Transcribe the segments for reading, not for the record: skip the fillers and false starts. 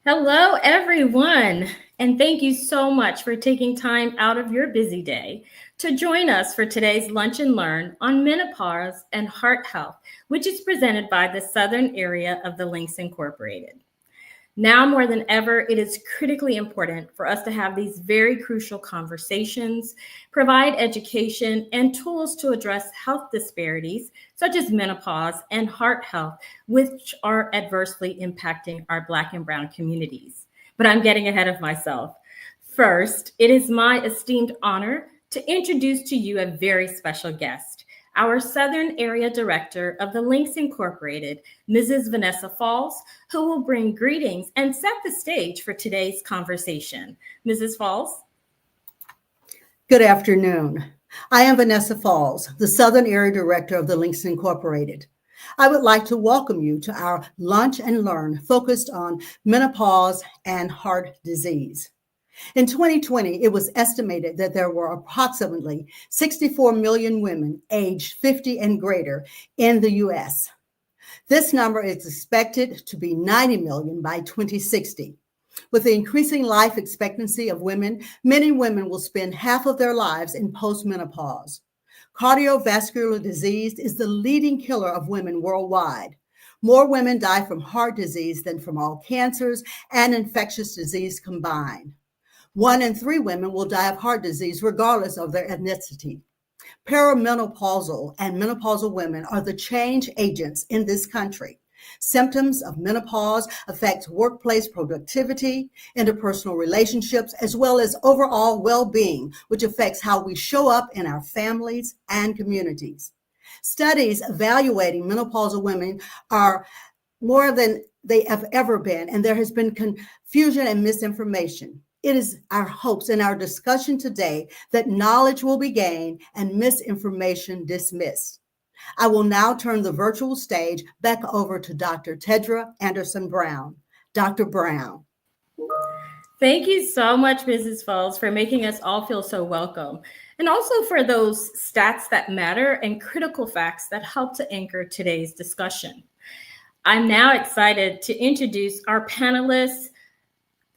Hello, everyone, and thank you so much for taking time out of your busy day to join us for today's Lunch and Learn on menopause and heart health, which is presented by the Southern area of the Links Incorporated. Now more than ever, it is critically important for us to have these very crucial conversations, provide education and tools to address health disparities, such as menopause and heart health, which are adversely impacting our Black and Brown communities. But I'm getting ahead of myself. First, it is my esteemed honor to introduce to you a very special guest, our Southern Area Director of the Links Incorporated, Mrs. Vanessa Falls, who will bring greetings and set the stage for today's conversation. Mrs. Falls? Good afternoon. I am Vanessa Falls, the Southern Area Director of the Links Incorporated. I would like to welcome you to our Lunch and Learn focused on menopause and heart disease. In 2020, it was estimated that there were approximately 64 million women aged 50 and greater in the U.S. This number is expected to be 90 million by 2060. With the increasing life expectancy of women, many women will spend half of their lives in postmenopause. Cardiovascular disease is the leading killer of women worldwide. More women die from heart disease than from all cancers and infectious disease combined. 1 in 3 women will die of heart disease regardless of their ethnicity. Perimenopausal and menopausal women are the change agents in this country. Symptoms of menopause affect workplace productivity, interpersonal relationships, as well as overall well-being, which affects how we show up in our families and communities. Studies evaluating menopausal women are more than they have ever been, and there has been confusion and misinformation. It is our hopes in our discussion today that knowledge will be gained and misinformation dismissed. I will now turn the virtual stage back over to Dr. Tedra Anderson Brown. Dr. Brown. Thank you so much, Mrs. Falls, for making us all feel so welcome, and also for those stats that matter and critical facts that help to anchor today's discussion. I'm now excited to introduce our panelists.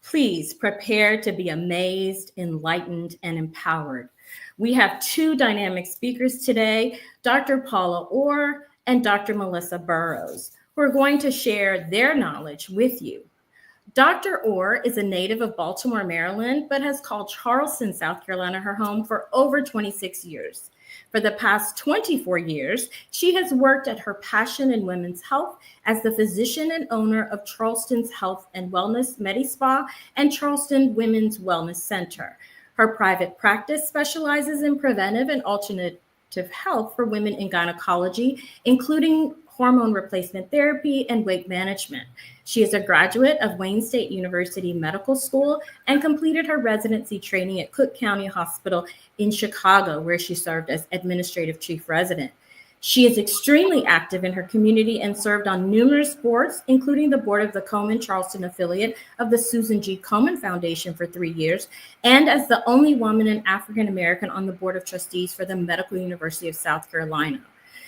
Please prepare to be amazed, enlightened, and empowered. We have 2 dynamic speakers today, Dr. Paula Orr and Dr. Melissa Burrows, who are going to share their knowledge with you. Dr. Orr is a native of Baltimore, Maryland, but has called Charleston, South Carolina, her home for over 26 years. For the past 24 years, she has worked at her passion in women's health as the physician and owner of Charleston's Health and Wellness Medi-Spa and Charleston Women's Wellness Center. Her private practice specializes in preventive and alternative reproductive health for women in gynecology, including hormone replacement therapy and weight management. She is a graduate of Wayne State University Medical School and completed her residency training at Cook County Hospital in Chicago, where she served as administrative chief resident. She is extremely active in her community and served on numerous boards, including the board of the Komen Charleston affiliate of the Susan G. Komen Foundation for 3 years, and as the only woman and African American on the board of trustees for the Medical University of South Carolina.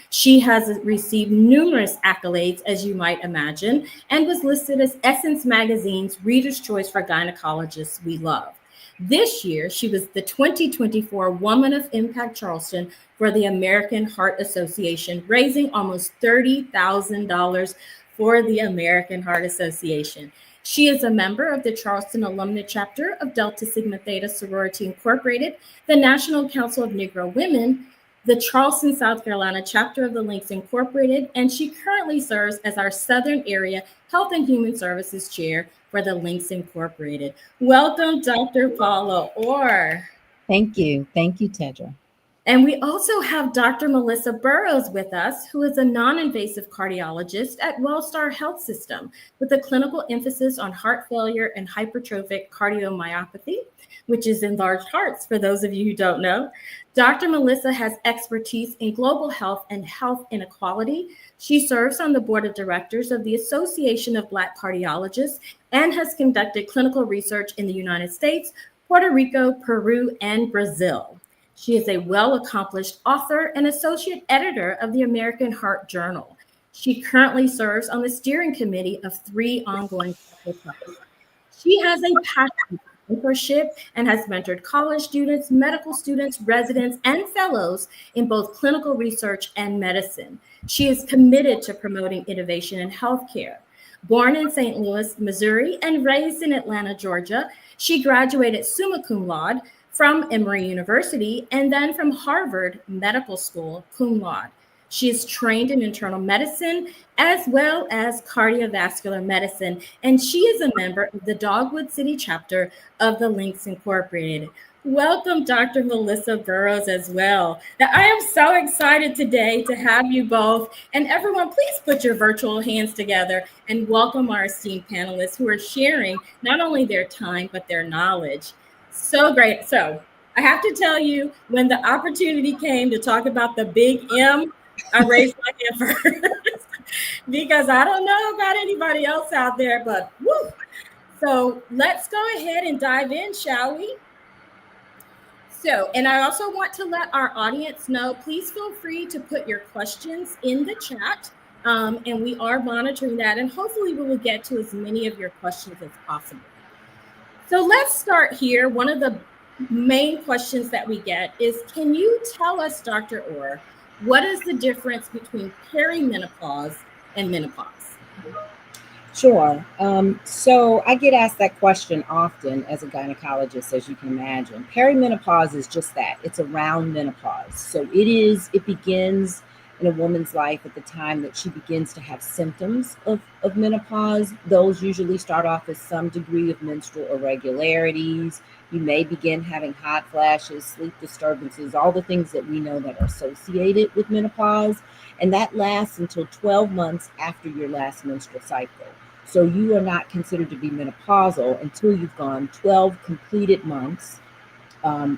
She has received numerous accolades, as you might imagine, and was listed as Essence Magazine's Reader's Choice for Gynecologists We Love. This year, she was the 2024 Woman of Impact Charleston for the American Heart Association, raising almost $30,000 for the American Heart Association. She is a member of the Charleston Alumni Chapter of Delta Sigma Theta Sorority Incorporated, the National Council of Negro Women, the Charleston, South Carolina chapter of the Links Incorporated, and she currently serves as our Southern Area Health and Human Services Chair for the Links Incorporated. Welcome, Dr. Paula Orr. Thank you. Thank you, Tedra. And we also have Dr. Melissa Burrows with us, who is a non-invasive cardiologist at Wellstar Health System with a clinical emphasis on heart failure and hypertrophic cardiomyopathy, which is enlarged hearts, for those of you who don't know. Dr. Melissa has expertise in global health and health inequality. She serves on the board of directors of the Association of Black Cardiologists and has conducted clinical research in the United States, Puerto Rico, Peru, and Brazil. She is a well-accomplished author and associate editor of the American Heart Journal. She currently serves on the steering committee of 3 ongoing clinical trials. She has a passion for mentorship and has mentored college students, medical students, residents, and fellows in both clinical research and medicine. She is committed to promoting innovation in healthcare. Born in St. Louis, Missouri, and raised in Atlanta, Georgia, she graduated summa cum laude from Emory University and then from Harvard Medical School cum laude. She is trained in internal medicine as well as cardiovascular medicine, and she is a member of the Dogwood City chapter of the Links Incorporated. Welcome, Dr. Melissa Burrows, as well. Now, I am so excited today to have you both. And everyone, please put your virtual hands together and welcome our esteemed panelists who are sharing not only their time, but their knowledge. So great. So I have to tell you, when the opportunity came to talk about the big M, I raised my hand first because I don't know about anybody else out there, but woo. So let's go ahead and dive in, shall we? So, and I also want to let our audience know, please feel free to put your questions in the chat. And we are monitoring that, and hopefully we will get to as many of your questions as possible. So let's start here. One of the main questions that we get is, can you tell us, Dr. Orr, what is the difference between perimenopause and menopause? Sure. So I get asked that question often as a gynecologist, as you can imagine. Perimenopause is just that. It's around menopause. So it begins in a woman's life at the time that she begins to have symptoms of menopause. Those usually start off as some degree of menstrual irregularities. You may begin having hot flashes, sleep disturbances, all the things that we know that are associated with menopause. And that lasts until 12 months after your last menstrual cycle. So you are not considered to be menopausal until you've gone 12 completed months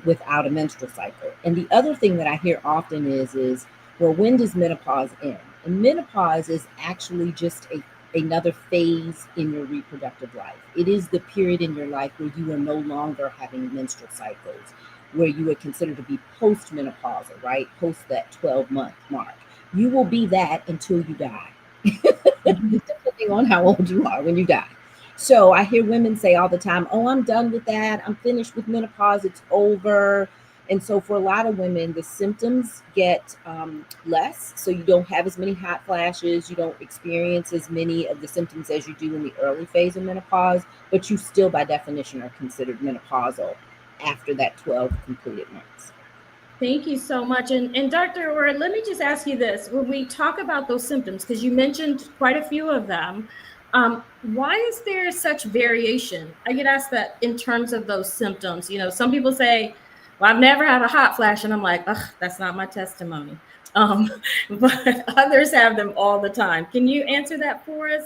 without a menstrual cycle. And the other thing that I hear often is, well, when does menopause end? And menopause is actually just another phase in your reproductive life. It is the period in your life where you are no longer having menstrual cycles, where you would consider to be postmenopausal, right? Post that 12-month mark. You will be that until you die, depending on how old you are when you die. So I hear women say all the time, oh, I'm done with that. I'm finished with menopause. It's over. And so for a lot of women, the symptoms get less. So you don't have as many hot flashes. You don't experience as many of the symptoms as you do in the early phase of menopause, but you still, by definition, are considered menopausal after that 12 completed months. Thank you so much. And Dr. Orr, let me just ask you this. When we talk about those symptoms, because you mentioned quite a few of them, why is there such variation? I get asked that in terms of those symptoms. You know, some people say, Well, I've never had a hot flash, and I'm like, ugh, that's not my testimony. Um, but others have them all the time. Can you answer that for us?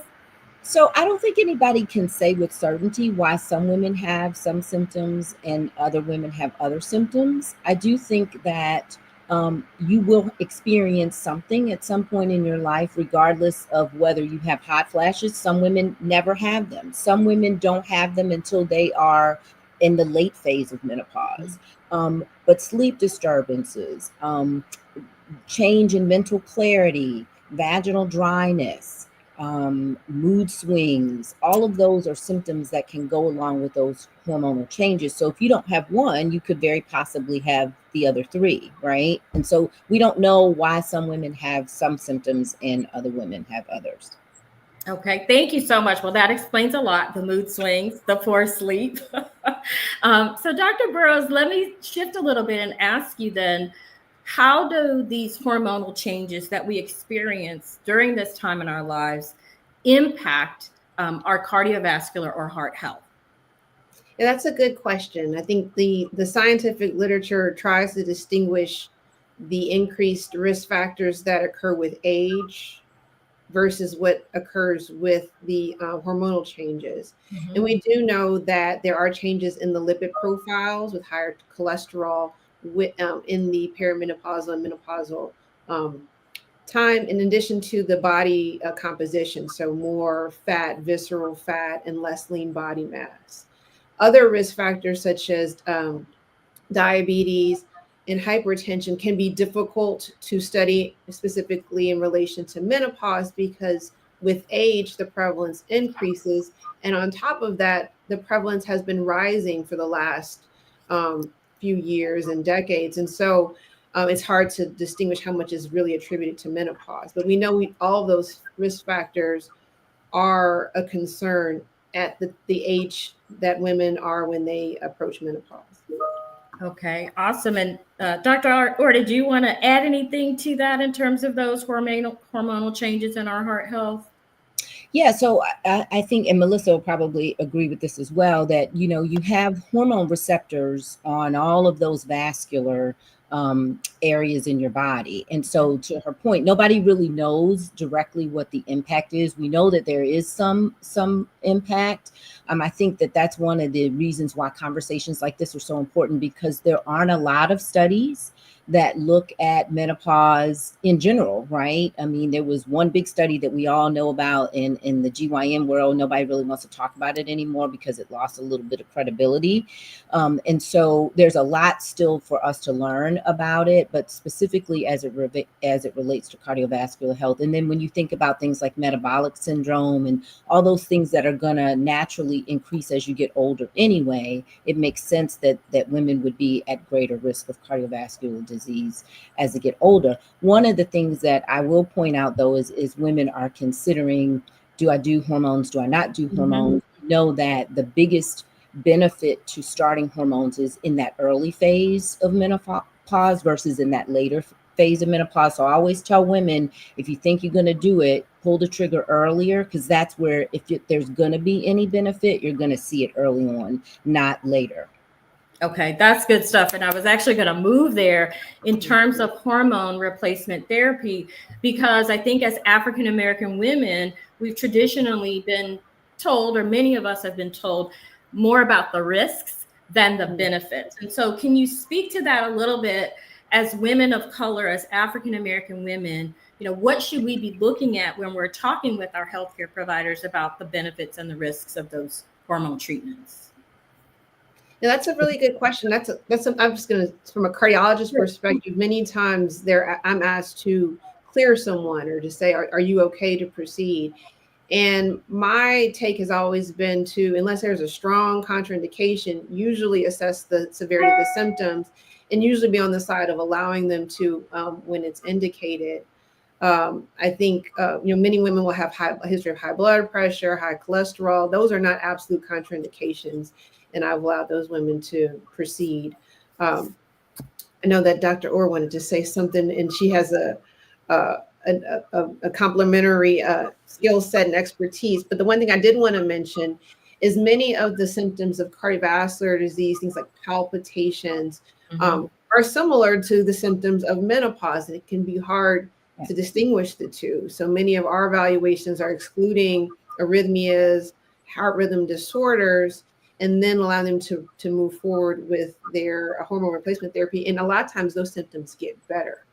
So I don't think anybody can say with certainty why some women have some symptoms and other women have other symptoms. I do think that you will experience something at some point in your life, regardless of whether you have hot flashes. Some women never have them. Some women don't have them until they are in the late phase of menopause. But sleep disturbances, change in mental clarity, vaginal dryness, mood swings, all of those are symptoms that can go along with those hormonal changes. So if you don't have one, you could very possibly have the other three, right? And so we don't know why some women have some symptoms and other women have others. Okay, thank you so much. Well, that explains a lot, the mood swings, the poor sleep. So, Dr. Burrows, let me shift a little bit and ask you then, how do these hormonal changes that we experience during this time in our lives impact our cardiovascular or heart health? Yeah, that's a good question. I think the scientific literature tries to distinguish the increased risk factors that occur with age versus what occurs with the hormonal changes. And Mhm. we do know that there are changes in the lipid profiles with higher cholesterol in the perimenopausal and menopausal um, time, in addition to the body composition, so more fat, visceral fat, and less lean body mass. Other risk factors, such as diabetes and hypertension, can be difficult to study specifically in relation to menopause because with age, the prevalence increases. And on top of that, the prevalence has been rising for the last few years and decades. And so it's hard to distinguish how much is really attributed to menopause. But we know all of those risk factors are a concern at the age that women are when they approach menopause. Okay, awesome. And Dr. Orta, do you want to add anything to that in terms of those hormonal changes in our heart health? Yeah, so I think, and Melissa will probably agree with this as well, that you have hormone receptors on all of those vascular areas in your body. And so, to her point, nobody really knows directly what the impact is. We know that there is some impact. I think that that's one of the reasons why conversations like this are so important, because there aren't a lot of studies that look at menopause in general, right? I mean, there was one big study that we all know about in the GYN world. Nobody really wants to talk about it anymore because it lost a little bit of credibility. And so there's a lot still for us to learn about it, but specifically as it relates to cardiovascular health. And then when you think about things like metabolic syndrome and all those things that are going to naturally increase as you get older anyway, it makes sense that women would be at greater risk of cardiovascular disease as they get older. One of the things that I will point out, though, is women are considering, do I do hormones? Do I not do Mm-hmm. hormones? Know that the biggest benefit to starting hormones is in that early phase of menopause versus in that later phase of menopause. So I always tell women, if you think you're going to do it, pull the trigger earlier, because that's where, if there's going to be any benefit, you're going to see it early on, not later. Okay, that's good stuff. And I was actually going to move there in terms of hormone replacement therapy, because I think as African American women, we've traditionally been told, or many of us have been told, more about the risks than the benefits. And so, can you speak to that a little bit as women of color, as African American women? What should we be looking at when we're talking with our healthcare providers about the benefits and the risks of those hormone treatments? Yeah, that's a really good question. I'm just going to, from a cardiologist Sure. perspective, many times I'm asked to clear someone or to say, are you okay to proceed? And my take has always been to, unless there's a strong contraindication, usually assess the severity of the symptoms and usually be on the side of allowing them to when it's indicated. I think many women will have a history of high blood pressure, high cholesterol. Those are not absolute contraindications, and I've allowed those women to proceed. Um, I know that Dr. Orr wanted to say something, and she has a, a complementary skill set and expertise. But the one thing I did want to mention is many of the symptoms of cardiovascular disease, things like palpitations, Mhm. are similar to the symptoms of menopause. It can be hard Yeah. to distinguish the two. So many of our evaluations are excluding arrhythmias, heart rhythm disorders, and then allow them to move forward with their hormone replacement therapy. And a lot of times those symptoms get better.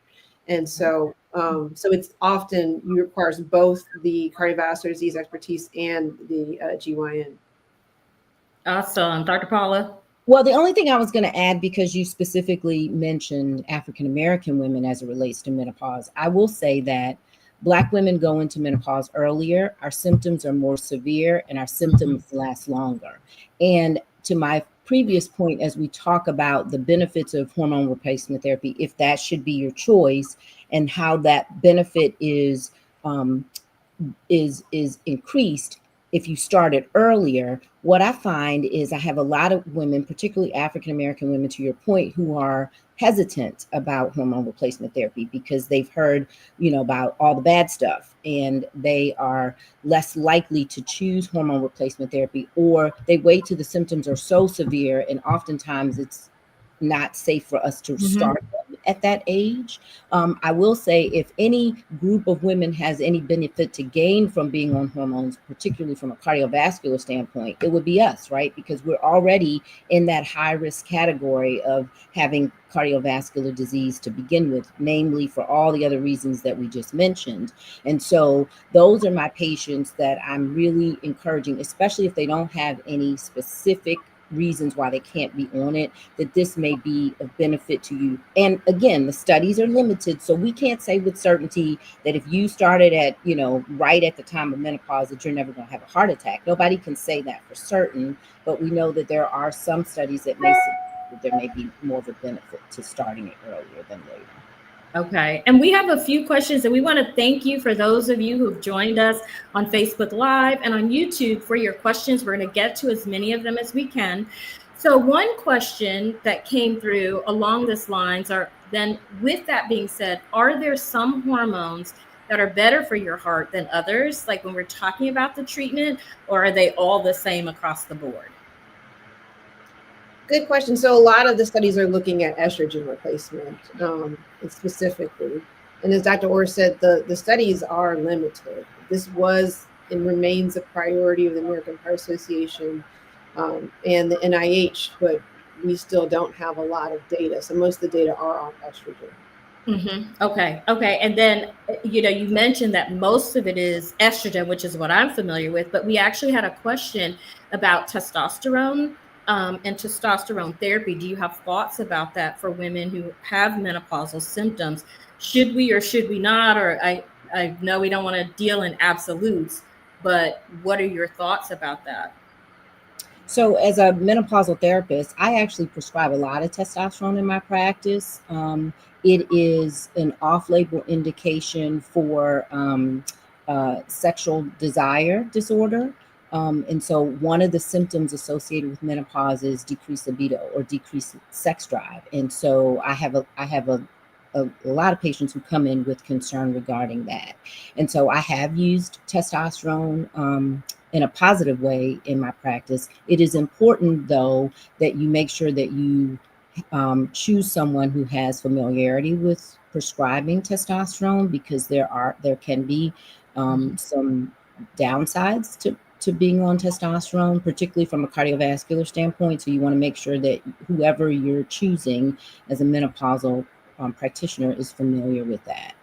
And so, so it's often you requires both the cardiovascular disease expertise and the GYN. Awesome. Dr. Paula? Well, the only thing I was going to add, because you specifically mentioned African American women as it relates to menopause, I will say that Black women go into menopause earlier. Our symptoms are more severe and our symptoms last longer. And to my previous point, as we talk about the benefits of hormone replacement therapy, if that should be your choice and how that benefit um, is increased if you started earlier. What I find is I have a lot of women, particularly African American women, to your point, who are hesitant about hormone replacement therapy because they've heard, about all the bad stuff, and they are less likely to choose hormone replacement therapy, or they wait till the symptoms are so severe, and oftentimes it's not safe for us to Mhm. start them at that age. I will say, if any group of women has any benefit to gain from being on hormones, particularly from a cardiovascular standpoint, it would be us, right? Because we're already in that high risk category of having cardiovascular disease to begin with, namely for all the other reasons that we just mentioned. And so those are my patients that I'm really encouraging, especially if they don't have any specific reasons why they can't be on it, that this may be of benefit to you. And again, the studies are limited, so we can't say with certainty that if you started at, right at the time of menopause, that you're never going to have a heart attack. Nobody can say that for certain, but we know that there are some studies that may suggest that there may be more of a benefit to starting it earlier than later. Okay. And we have a few questions, and we want to thank you for those of you who've joined us on Facebook Live and on YouTube for your questions. We're going to get to as many of them as we can. So one question that came through along this lines are, then with that being said, are there some hormones that are better for your heart than others? Like when we're talking about the treatment, or are they all the same across the board? Good question. So a lot of the studies are looking at estrogen replacement specifically. And as Dr. Orr said, the studies are limited. This was and remains a priority of the American Heart Association and the NIH, but we still don't have a lot of data. So most of the data are on estrogen. Okay. Okay. And then, you mentioned that most of it is estrogen, which is what I'm familiar with, but we actually had a question about testosterone and testosterone therapy. Do you have thoughts about that for women who have menopausal symptoms? Should we or should we not? Or I know we don't want to deal in absolutes, but what are your thoughts about that? So, as a menopausal therapist, I actually prescribe a lot of testosterone in my practice. It is an off label indication for sexual desire disorder. And so, one of the symptoms associated with menopause is decreased libido or decreased sex drive. And so, I have a lot of patients who come in with concern regarding that. And so, I have used testosterone in a positive way in my practice. It is important, though, that you make sure that you choose someone who has familiarity with prescribing testosterone, because there can be some downsides to being on testosterone, particularly from a cardiovascular standpoint. So you want to make sure that whoever you're choosing as a menopausal practitioner is familiar with that.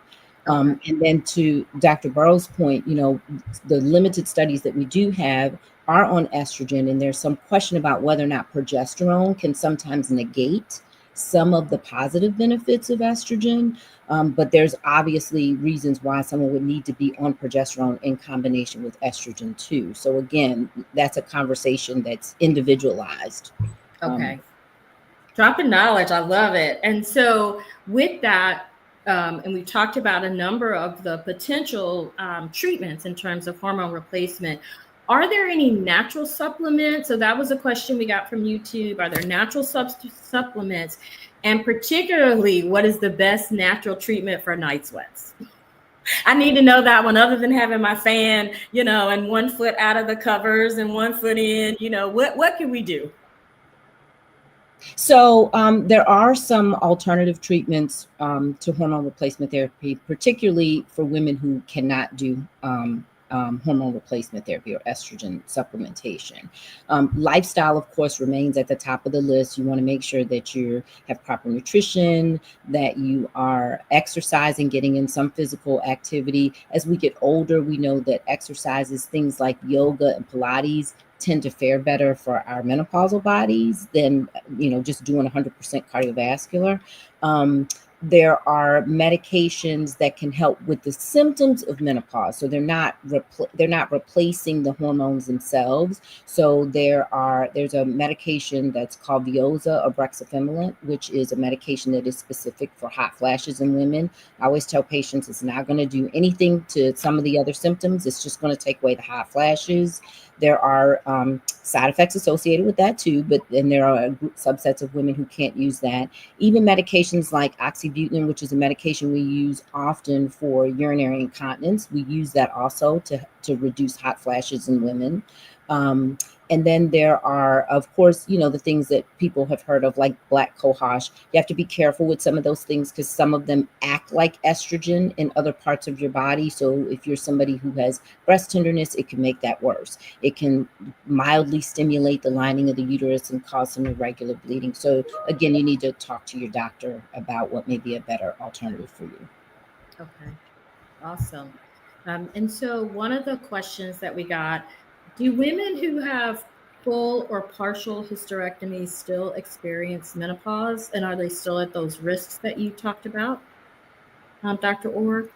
Okay. And then to Dr. Burrow's point, the limited studies that we do have are on estrogen, and there's some question about whether or not progesterone can sometimes negate some of the positive benefits of estrogen. But there's obviously reasons why someone would need to be on progesterone in combination with estrogen too. So again, that's a conversation that's individualized. Um, Okay. Dropping knowledge, I love it. And so, with that, and we've talked about a number of the potential treatments in terms of hormone replacement. Are there any natural supplements? So, that was a question we got from YouTube. Are there natural supplements? And particularly, what is the best natural treatment for night sweats? I need to know that one, other than having my fan, and one foot out of the covers and one foot in. What can we do? So there are some alternative treatments to hormone replacement therapy, particularly for women who cannot do hormone replacement therapy or estrogen supplementation. Lifestyle, of course, remains at the top of the list. You want to make sure that you have proper nutrition, that you are exercising, getting in some physical activity. As we get older, we know that exercises, things like yoga and Pilates, tend to fare better for our menopausal bodies than just doing 100% cardiovascular. There are medications that can help with the symptoms of menopause, so they're not replacing the hormones themselves. So there's a medication that's called Veoza or brexafemme, which is a medication that is specific for hot flashes in women. I always tell patients it's not going to do anything to some of the other symptoms. It's just going to take away the hot flashes. There are side effects associated with that too, but then there are subsets of women who can't use that. Even medications like oxybutynin, which is a medication we use often for urinary incontinence, we use that also to reduce hot flashes in women. Um, and then there are, of course, the things that people have heard of, like black cohosh. You have to be careful with some of those things because some of them act like estrogen in other parts of your body. So if you're somebody who has breast tenderness, it can make that worse. It can mildly stimulate the lining of the uterus and cause some irregular bleeding. So again, you need to talk to your doctor about what may be a better alternative for you. Okay, awesome. And so, one of the questions that we got, do women who have full or partial hysterectomies still experience menopause? And are they still at those risks that you talked about, Dr. Orr?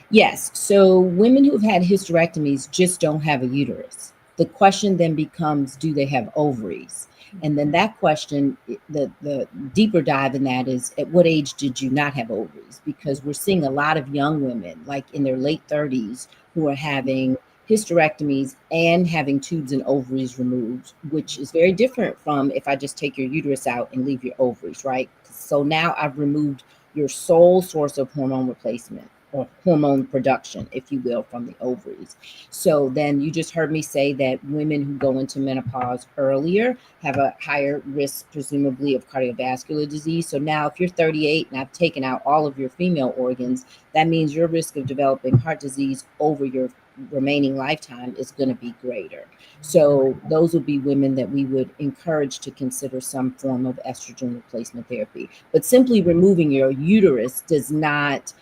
Yes. So women who've had hysterectomies just don't have a uterus. The question then becomes, do they have ovaries? And then that question, the deeper dive in that is, at what age did you not have ovaries? Because we're seeing a lot of young women, like in their late 30s, who are having hysterectomies and having tubes and ovaries removed, which is very different from if I just take your uterus out and leave your ovaries, right? So now I've removed your sole source of hormone replacement or hormone production, if you will, from the ovaries. So then you just heard me say that women who go into menopause earlier have a higher risk, presumably, of cardiovascular disease. So now, if you're 38 and I've taken out all of your female organs, that means your risk of developing heart disease over your remaining lifetime is going to be greater. So those would be women that we would encourage to consider some form of estrogen replacement therapy. But simply removing your uterus does not,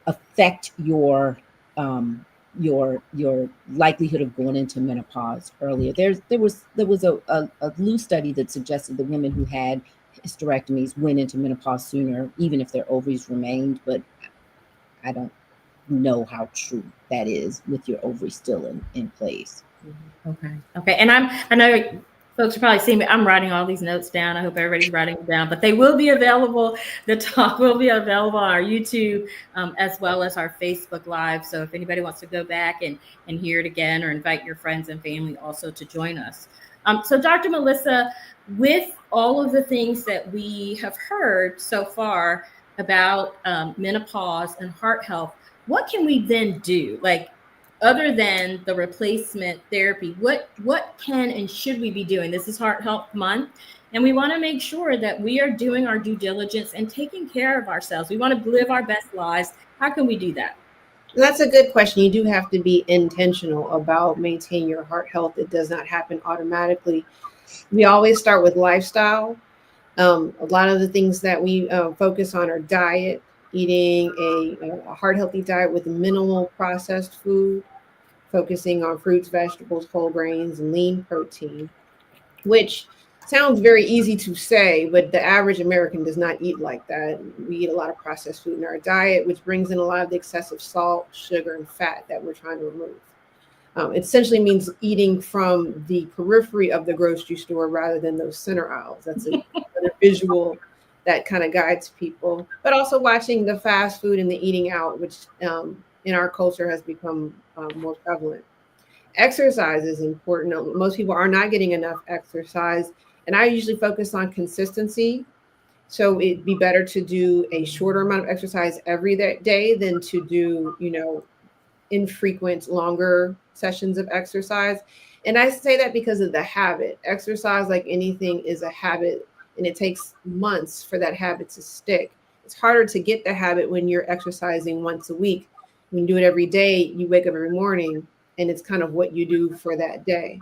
affect your likelihood of going into menopause earlier. There was a loose study that suggested that women who had hysterectomies went into menopause sooner, even if their ovaries remained. But I don't know how true that is with your ovaries still in place. Okay. Okay. And I know folks are probably seeing me. I'm writing all these notes down. I hope everybody's writing them down, but they will be available. The talk will be available on our YouTube as well as our Facebook Live. So if anybody wants to go back and hear it again, or invite your friends and family also to join us. So Dr. Melissa, with all of the things that we have heard so far about menopause and heart health, what can we then do? Like, other than the replacement therapy, what can and should we be doing? This is Heart Health Month, and we want to make sure that we are doing our due diligence and taking care of ourselves. We want to live our best lives. How can we do that? That's a good question. You do have to be intentional about maintaining your heart health. It does not happen automatically. We always start with lifestyle. A lot of the things that we focus on are diet, eating a heart healthy diet with minimal processed food, focusing on fruits, vegetables, whole grains, and lean protein, which sounds very easy to say, but the average American does not eat like that. We eat a lot of processed food in our diet, which brings in a lot of the excessive salt, sugar, and fat that we're trying to remove. It essentially means eating from the periphery of the grocery store rather than those center aisles. That's another visual that kind of guides people. But also watching the fast food and the eating out, which in our culture has become more prevalent. Exercise is important. Most people are not getting enough exercise. And I usually focus on consistency. So it'd be better to do a shorter amount of exercise every day than to do, infrequent, longer sessions of exercise. And I say that because of the habit. Exercise, like anything, is a habit, and it takes months for that habit to stick. It's harder to get the habit when you're exercising once a week. When you do it every day, you wake up every morning, and it's kind of what you do for that day.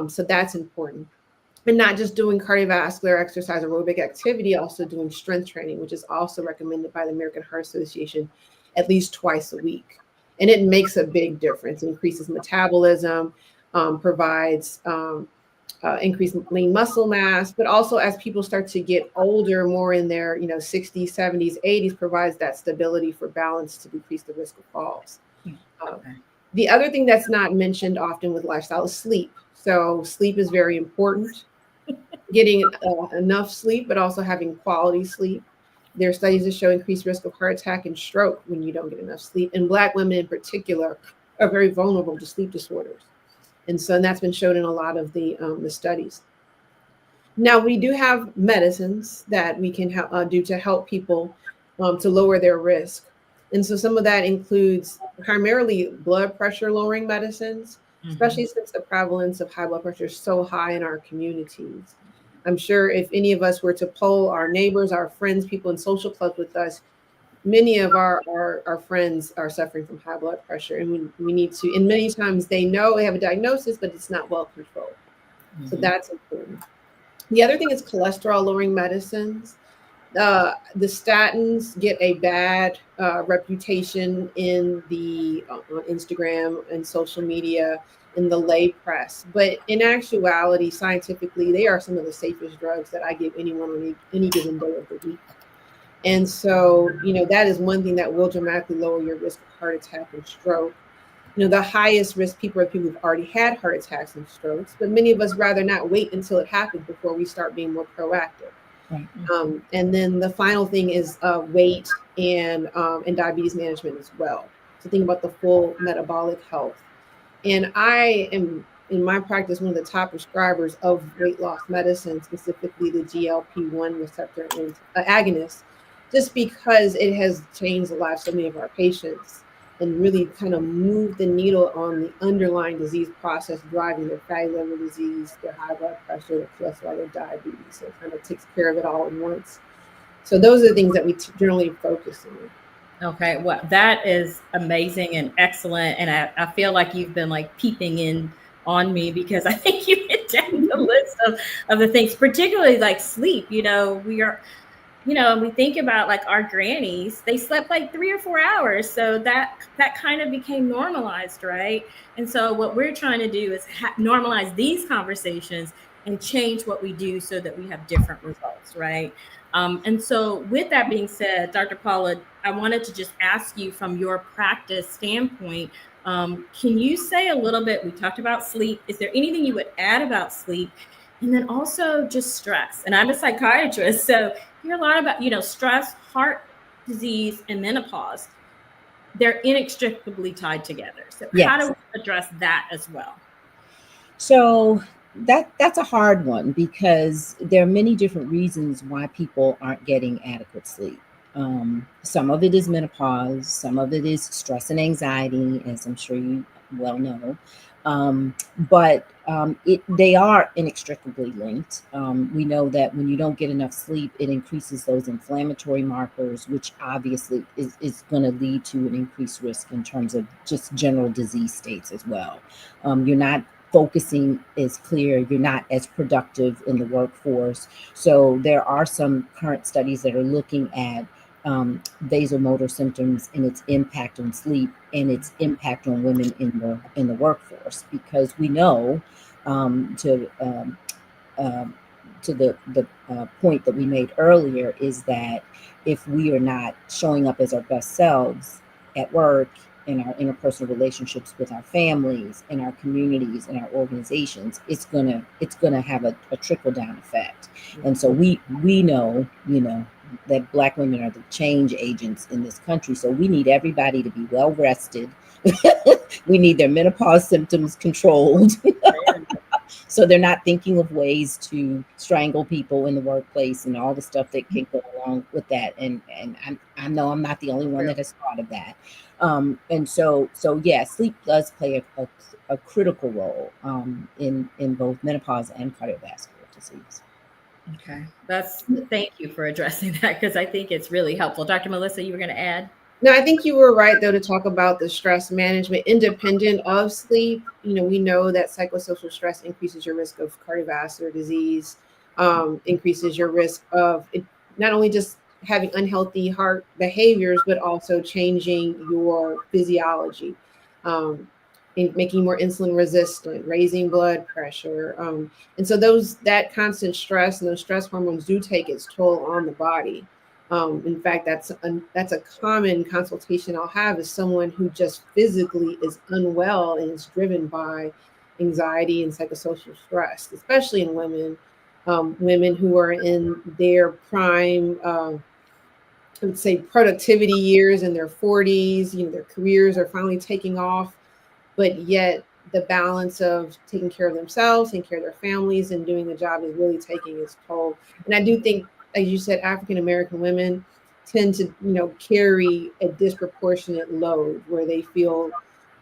So that's important. And not just doing cardiovascular exercise, aerobic activity, also doing strength training, which is also recommended by the American Heart Association at least twice a week. And it makes a big difference, increases metabolism, provides increased lean muscle mass, but also as people start to get older, more in their 60s, 70s, 80s, provides that stability for balance to decrease the risk of falls. Uh, Okay. the other thing that's not mentioned often with lifestyle is sleep. So sleep is very important. Getting enough sleep, but also having quality sleep. There are studies that show increased risk of heart attack and stroke when you don't get enough sleep. And Black women in particular are very vulnerable to sleep disorders. And that's been shown in a lot of the studies. Now, we do have medicines that we can do to help people to lower their risk. And so some of that includes primarily blood pressure lowering medicines, Mhm. especially since the prevalence of high blood pressure is so high in our communities. I'm sure if any of us were to poll our neighbors, our friends, people in social clubs with us, many of our friends are suffering from high blood pressure. And we need to, and many times they know they have a diagnosis, but it's not well controlled. So Mhm. that's important. The other thing is cholesterol lowering medicines. The statins get a bad reputation in the on Instagram and social media, in the lay press, but in actuality, scientifically, they are some of the safest drugs that I give anyone on any given day of the week. And so, that is one thing that will dramatically lower your risk of heart attack and stroke. The highest risk people are people who've already had heart attacks and strokes, but many of us rather not wait until it happens before we start being more proactive. Right. And then the final thing is weight and diabetes management as well. So think about the full metabolic health. And I am in my practice one of the top prescribers of weight loss medicine, specifically the GLP-1 receptor and agonist, just because it has changed the lives of so many of our patients and really kind of moved the needle on the underlying disease process driving their fatty liver disease, their high blood pressure, their cholesterol, their diabetes. So it kind of takes care of it all at once. So those are the things that we generally focus on. Okay, well, that is amazing and excellent. And I feel like you've been like peeping in on me because I think you hit down the list of the things, particularly like sleep. And we think about like our grannies, they slept like 3 or 4 hours. So that kind of became normalized, right? And so what we're trying to do is normalize these conversations and change what we do so that we have different results, right? And so with that being said, Dr. Paula, I wanted to just ask you from your practice standpoint, can you say a little bit, we talked about sleep, is there anything you would add about sleep? And then also just stress. And I'm a psychiatrist, so hear a lot about, stress, heart disease, and menopause. They're inextricably tied together. So how do Yes. we address that as well? So that's a hard one because there are many different reasons why people aren't getting adequate sleep. Some of it is menopause, some of it is stress and anxiety, as I'm sure you well know. But they are inextricably linked. We know that when you don't get enough sleep, it increases those inflammatory markers, which obviously is going to lead to an increased risk in terms of just general disease states as well. You're not focusing is clear, you're not as productive in the workforce. So there are some current studies that are looking at vasomotor symptoms and its impact on sleep and its impact on women in the workforce, because we know to the point that we made earlier is that if we are not showing up as our best selves at work, in our interpersonal relationships with our families, in our communities, in our organizations, it's gonna have a trickle down effect. And so we know, that Black women are the change agents in this country. So we need everybody to be well rested. We need their menopause symptoms controlled. So they're not thinking of ways to strangle people in the workplace and all the stuff that can go along with that. And I know I'm not the only one that has thought of that. And so yeah, sleep does play a critical role in both menopause and cardiovascular disease. Okay. Thank you for addressing that because I think it's really helpful. Dr. Melissa, you were going to add? No, I think you were right though to talk about the stress management independent of sleep. We know that psychosocial stress increases your risk of cardiovascular disease, increases your risk of it, not only just having unhealthy heart behaviors, but also changing your physiology, um, making you more insulin resistant, raising blood pressure, and so that constant stress and those stress hormones do take its toll on the body. In fact, that's a common consultation I'll have is someone who just physically is unwell and is driven by anxiety and psychosocial stress, especially in women, women who are in their prime, I would say, productivity years in their 40s. Their careers are finally taking off, but yet the balance of taking care of themselves, taking care of their families, and doing the job is really taking its toll. And I do think, as you said, African American women tend to, carry a disproportionate load where they feel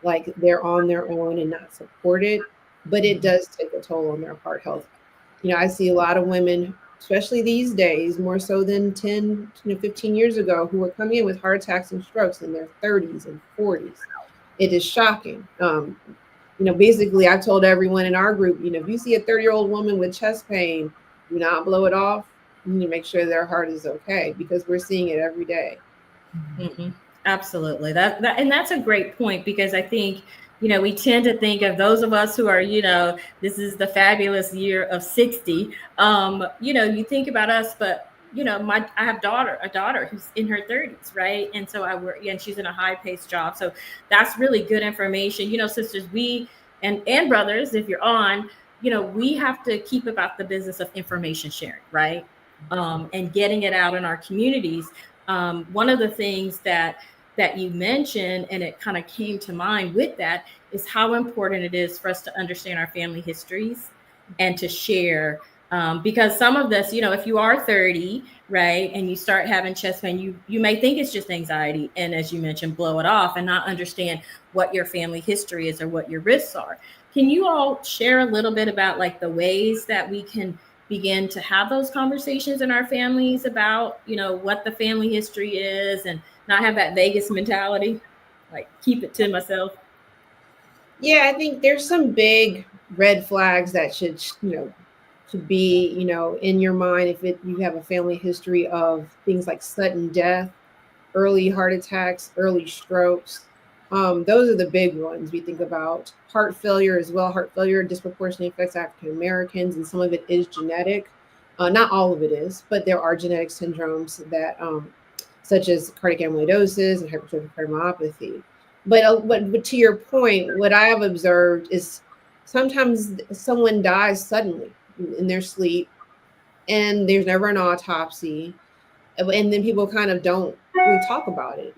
like they're on their own and not supported, but it does take a toll on their heart health. I see a lot of women, especially these days, more so than 10, 15 years ago, who are coming in with heart attacks and strokes in their 30s and 40s. It is shocking. Basically, I told everyone in our group, if you see a 30-year-old woman with chest pain, do not blow it off. You need to make sure their heart is okay because we're seeing it every day. Hmm. Absolutely. And that's a great point because I think, we tend to think of those of us who are, this is the fabulous year of 60. You think about us, but I have a daughter who's in her 30s, right? And so I work, and she's in a high paced job. So that's really good information. Sisters, and brothers, if you're on, we have to keep about the business of information sharing, right? And getting it out in our communities. One of the things that you mentioned, and it kind of came to mind with that, is how important it is for us to understand our family histories and to share. Because some of this, if you are 30, right, and you start having chest pain, you may think it's just anxiety, and as you mentioned, blow it off and not understand what your family history is or what your risks are. Can you all share a little bit about like the ways that we can begin to have those conversations in our families about, what the family history is and not have that Vegas mentality, like keep it to myself? Yeah, I think there's some big red flags that should be, in your mind if you have a family history of things like sudden death, early heart attacks, early strokes. Those are the big ones. We think about heart failure as well. Heart failure disproportionately affects African Americans, and some of it is genetic. Not all of it is, but there are genetic syndromes that, such as cardiac amyloidosis and hypertrophic cardiomyopathy. But to your point, what I have observed is sometimes someone dies suddenly in their sleep, and there's never an autopsy, and then people kind of don't really talk about it.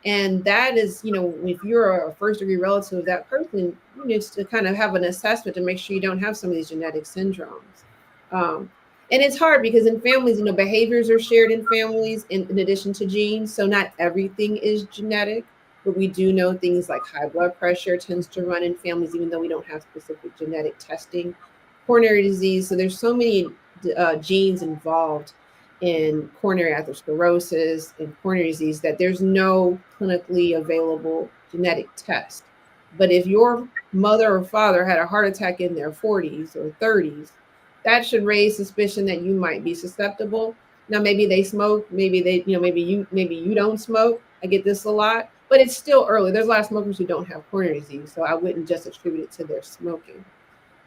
And that is, if you're a first degree relative of that person, you need to kind of have an assessment to make sure you don't have some of these genetic syndromes. Um, and it's hard because in families, behaviors are shared in families in addition to genes, so not everything is genetic, but we do know things like high blood pressure tends to run in families even though we don't have specific genetic testing, coronary disease. So there's so many genes involved in coronary atherosclerosis and coronary disease that there's no clinically available genetic test. But if your mother or father had a heart attack in their 40s or 30s, that should raise suspicion that you might be susceptible. Now, maybe they smoke, maybe they, maybe you don't smoke. I get this a lot, but it's still early. There's a lot of smokers who don't have coronary disease, so I wouldn't just attribute it to their smoking.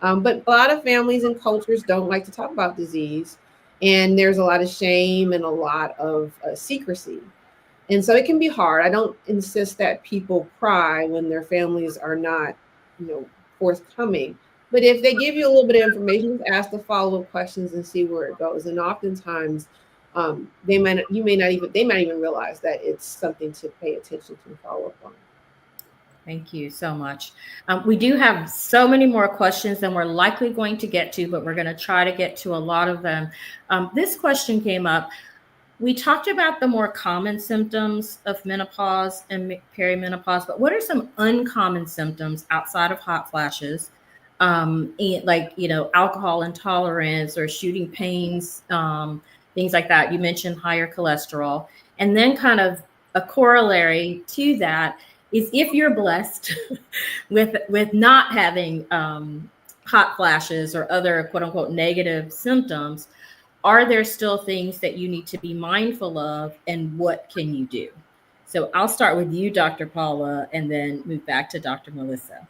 But a lot of families and cultures don't like to talk about disease, and there's a lot of shame and a lot of secrecy. And so it can be hard. I don't insist that people cry when their families are not, forthcoming. But if they give you a little bit of information, just ask the follow-up questions and see where it goes. And oftentimes, they might even realize that it's something to pay attention to and follow up on. Thank you so much. We do have so many more questions than we're likely going to get to, but we're going to try to get to a lot of them. This question came up. We talked about the more common symptoms of menopause and perimenopause, but what are some uncommon symptoms outside of hot flashes? Like, alcohol intolerance or shooting pains, things like that. You mentioned higher cholesterol. And then, kind of a corollary to that is if you're blessed with not having hot flashes or other quote unquote negative symptoms, are there still things that you need to be mindful of, and what can you do? So I'll start with you, Dr. Paula, and then move back to Dr. Melissa.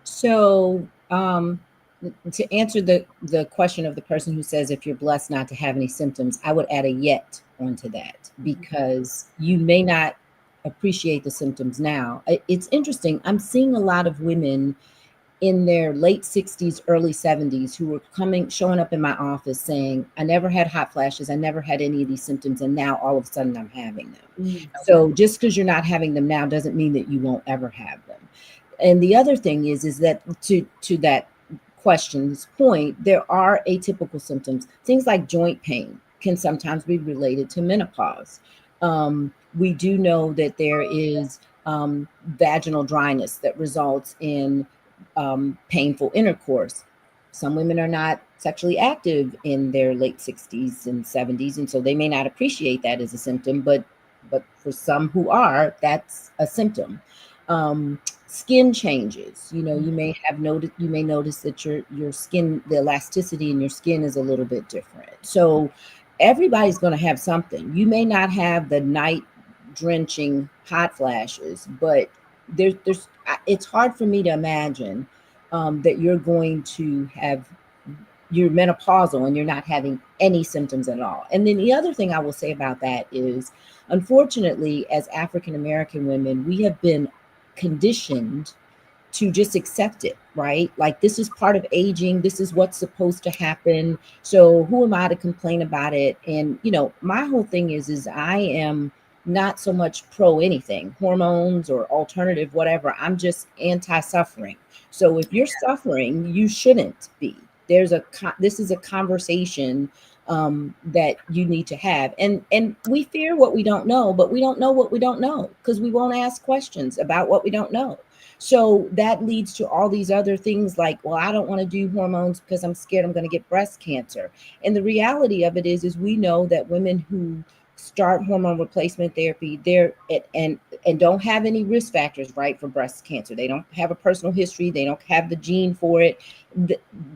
So, to answer the question of the person who says if you're blessed not to have any symptoms, I would add a yet onto that, because you may not appreciate the symptoms now. It's interesting. I'm seeing a lot of women in their late 60s, early 70s who were showing up in my office saying, I never had hot flashes, I never had any of these symptoms, and now all of a sudden I'm having them. Mm. So just because you're not having them now doesn't mean that you won't ever have them. And the other thing is that to that question's point, there are atypical symptoms. Things like joint pain can sometimes be related to menopause. We do know that there is vaginal dryness that results in painful intercourse. Some women are not sexually active in their late 60s and 70s, and so they may not appreciate that as a symptom, but for some who are, that's a symptom. Skin changes. You may notice that your skin, the elasticity in your skin is a little bit different. So everybody's going to have something. You may not have the night drenching hot flashes, but there's it's hard for me to imagine that you're going to have you're menopausal and you're not having any symptoms at all. And then the other thing I will say about that is, unfortunately, as African American women, we have been conditioned to just accept it, right? Like, this is part of aging. This is what's supposed to happen. So who am I to complain about it? And, my whole thing is I am not so much pro anything, hormones or alternative, whatever. I'm just anti-suffering. So if you're suffering, you shouldn't be. This is a conversation that you need to have. And we fear what we don't know, but we don't know what we don't know because we won't ask questions about what we don't know. So that leads to all these other things like, well, I don't want to do hormones because I'm scared I'm going to get breast cancer. And the reality of it is we know that women who start hormone replacement therapy, and don't have any risk factors, right, for breast cancer. They don't have a personal history. They don't have the gene for it.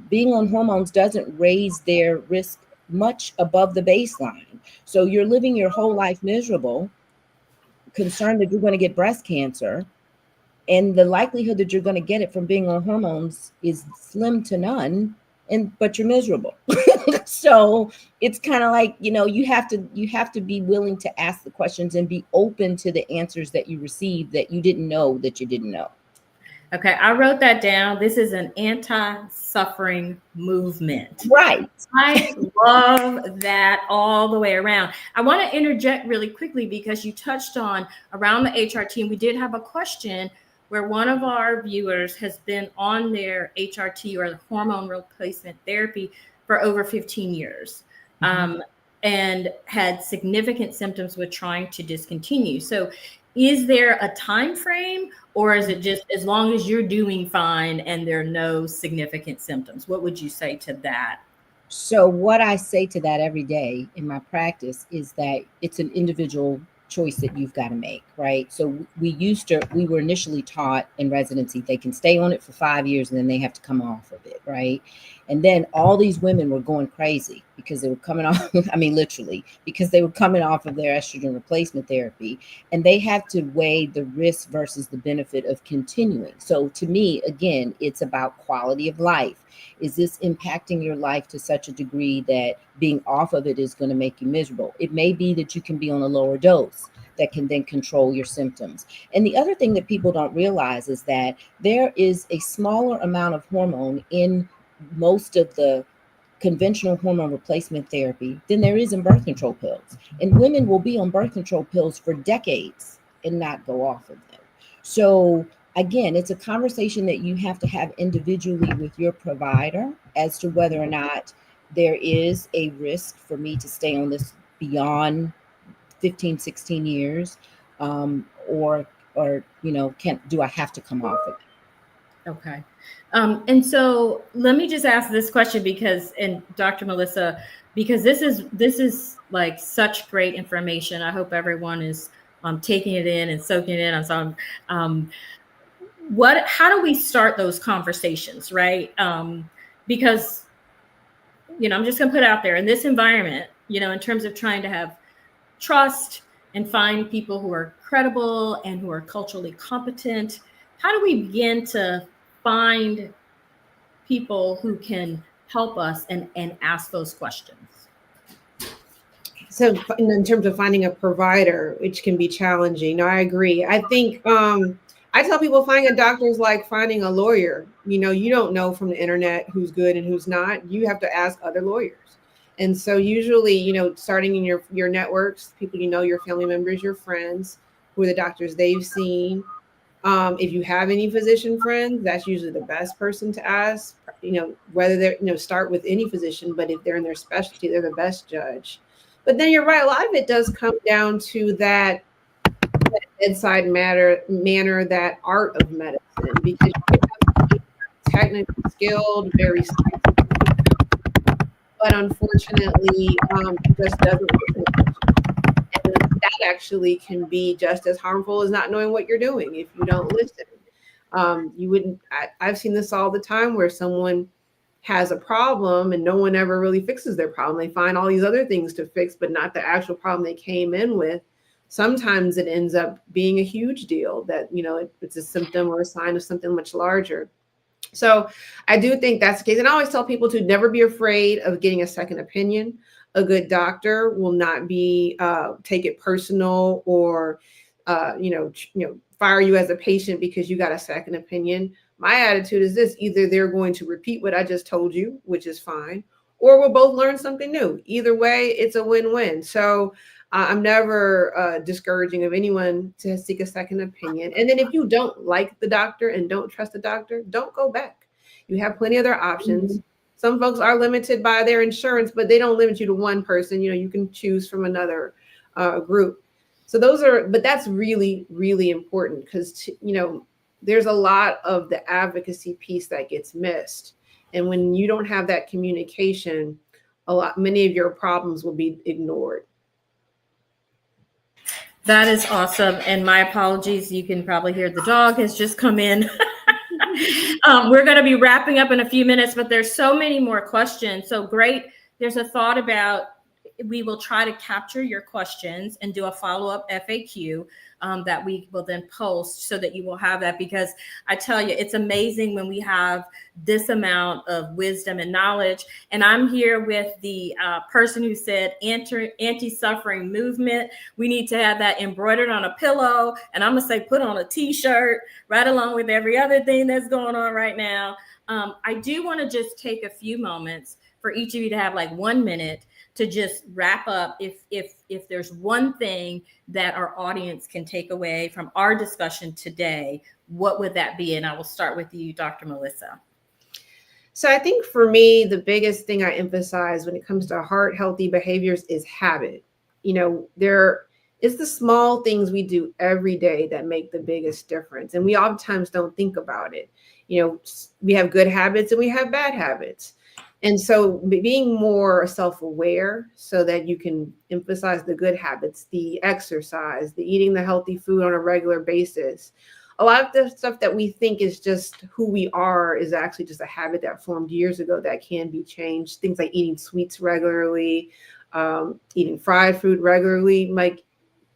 Being on hormones doesn't raise their risk much above the baseline. So you're living your whole life miserable, concerned that you're going to get breast cancer, and the likelihood that you're going to get it from being on hormones is slim to none, but you're miserable. So it's kind of like, you have to be willing to ask the questions and be open to the answers that you receive that you didn't know that you didn't know. Okay, I wrote that down. This is an anti-suffering movement. Right. I love that all the way around. I want to interject really quickly because you touched on around the HRT, and we did have a question where one of our viewers has been on their HRT or the hormone replacement therapy for over 15 years. And had significant symptoms with trying to discontinue. So is there a time frame, or is it just as long as you're doing fine and there are no significant symptoms? What would you say to that? So what I say to that every day in my practice is that it's an individual choice that you've got to make, right? So we were initially taught in residency they can stay on it for 5 years and then they have to come off of it, right? And then all these women were going crazy because they were coming off, I mean, literally, because they were coming off of their estrogen replacement therapy, and they have to weigh the risk versus the benefit of continuing. So to me, again, it's about quality of life. Is this impacting your life to such a degree that being off of it is going to make you miserable? It may be that you can be on a lower dose that can then control your symptoms. And the other thing that people don't realize is that there is a smaller amount of hormone in most of the conventional hormone replacement therapy than there is in birth control pills. And women will be on birth control pills for decades and not go off of them. So again, it's a conversation that you have to have individually with your provider as to whether or not there is a risk for me to stay on this beyond 15, 16 years, or can do I have to come off of it? Okay. And so let me just ask this question because, and Dr. Melissa, because this is like such great information. I hope everyone is taking it in and soaking it in. So, um, how do we start those conversations, right? Because I'm just going to put out there in this environment, in terms of trying to have trust and find people who are credible and who are culturally competent. How do we begin to find people who can help us and ask those questions? So in terms of finding a provider, which can be challenging, no, I agree. I think I tell people finding a doctor is like finding a lawyer. You don't know from the internet who's good and who's not. You have to ask other lawyers. And so usually, starting in your networks, people your family members, your friends, who are the doctors they've seen. If you have any physician friends, that's usually the best person to ask. Whether they're start with any physician, but if they're in their specialty, they're the best judge. But then you're right, a lot of it does come down to that bedside manner, that art of medicine, because you can have technically skilled, very skilled, but unfortunately, just doesn't listen to patients. And that actually can be just as harmful as not knowing what you're doing if you don't listen. You wouldn't. I've seen this all the time where someone has a problem and no one ever really fixes their problem. They find all these other things to fix, but not the actual problem they came in with. Sometimes it ends up being a huge deal that, it's a symptom or a sign of something much larger. So I do think that's the case. And I always tell people to never be afraid of getting a second opinion. A good doctor will not be take it personal or fire you as a patient because you got a second opinion. My attitude is this: either they're going to repeat what I just told you, which is fine, or we'll both learn something new. Either way, it's a win-win. So I'm never discouraging of anyone to seek a second opinion. And then if you don't like the doctor and don't trust the doctor, don't go back. You have plenty of other options. Some folks are limited by their insurance, but they don't limit you to one person. You can choose from another group. So but that's really, really important because, there's a lot of the advocacy piece that gets missed. And when you don't have that communication, many of your problems will be ignored. That is awesome. And my apologies. You can probably hear the dog has just come in. We're going to be wrapping up in a few minutes, but there's so many more questions. So great. There's a thought about we will try to capture your questions and do a follow-up FAQ that we will then post so that you will have that, because I tell you, it's amazing when we have this amount of wisdom and knowledge. And I'm here with the person who said anti-suffering movement. We need to have that embroidered on a pillow. And I'm going to say put on a t-shirt right along with every other thing that's going on right now. I do want to just take a few moments for each of you to have like 1 minute to just wrap up. If there's one thing that our audience can take away from our discussion today, what would that be? And I will start with you, Dr. Melissa. So I think for me, the biggest thing I emphasize when it comes to heart healthy behaviors is habit. There is the small things we do every day that make the biggest difference. And we oftentimes don't think about it. We have good habits and we have bad habits. And so being more self-aware so that you can emphasize the good habits, the exercise, the eating the healthy food on a regular basis. A lot of the stuff that we think is just who we are is actually just a habit that formed years ago that can be changed. Things like eating sweets regularly, eating fried food regularly. Like,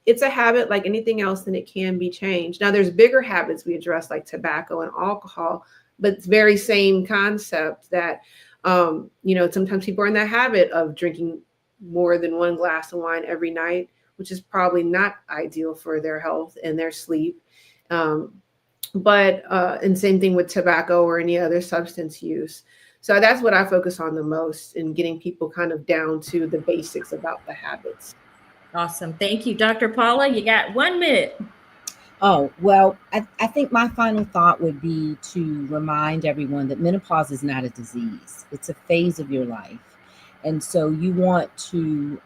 it's a habit like anything else, and it can be changed. Now, there's bigger habits we address like tobacco and alcohol, but it's very same concept that sometimes people are in that habit of drinking more than one glass of wine every night, which is probably not ideal for their health and their sleep. And same thing with tobacco or any other substance use. So that's what I focus on the most, in getting people kind of down to the basics about the habits. Awesome. Thank you. Dr. Paula, you got 1 minute. Oh, well, I think my final thought would be to remind everyone that menopause is not a disease, it's a phase of your life. And so you want to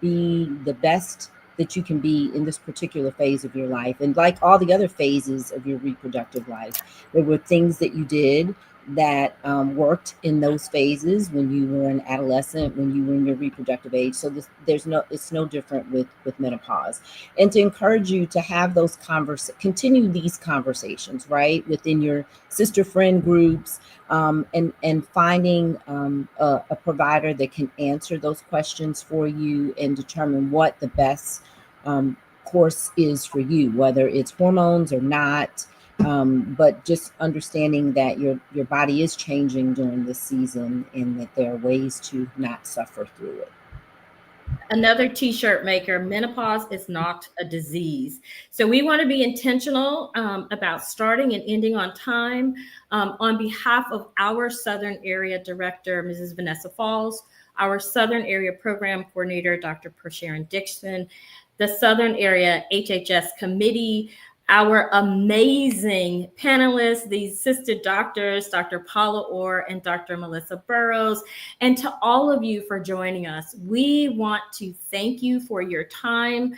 be the best that you can be in this particular phase of your life. And like all the other phases of your reproductive life, there were things that you did that worked in those phases when you were an adolescent, when you were in your reproductive age. So there's no, it's no different with menopause. And to encourage you to have those continue these conversations, right, within your sister friend groups, and finding a provider that can answer those questions for you and determine what the best um, course is for you, whether it's hormones or not. But just understanding that your body is changing during this season and that there are ways to not suffer through it. Another t-shirt maker, menopause is not a disease. So we want to be intentional about starting and ending on time. On behalf of our Southern Area Director, Mrs. Vanessa Falls, our Southern Area Program Coordinator, Dr. Persharon Dixon, the Southern Area HHS Committee, our amazing panelists, the assisted doctors, Dr. Paula Orr and Dr. Melissa Burrows, and to all of you for joining us. We want to thank you for your time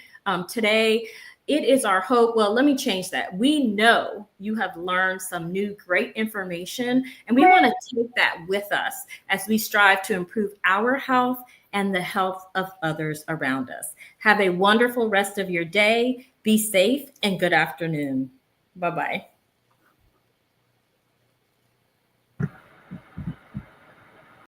today. It is our hope. Well, let me change that. We know you have learned some new great information, and we want to take that with us as we strive to improve our health and the health of others around us. Have a wonderful rest of your day. Be safe and good afternoon. Bye bye.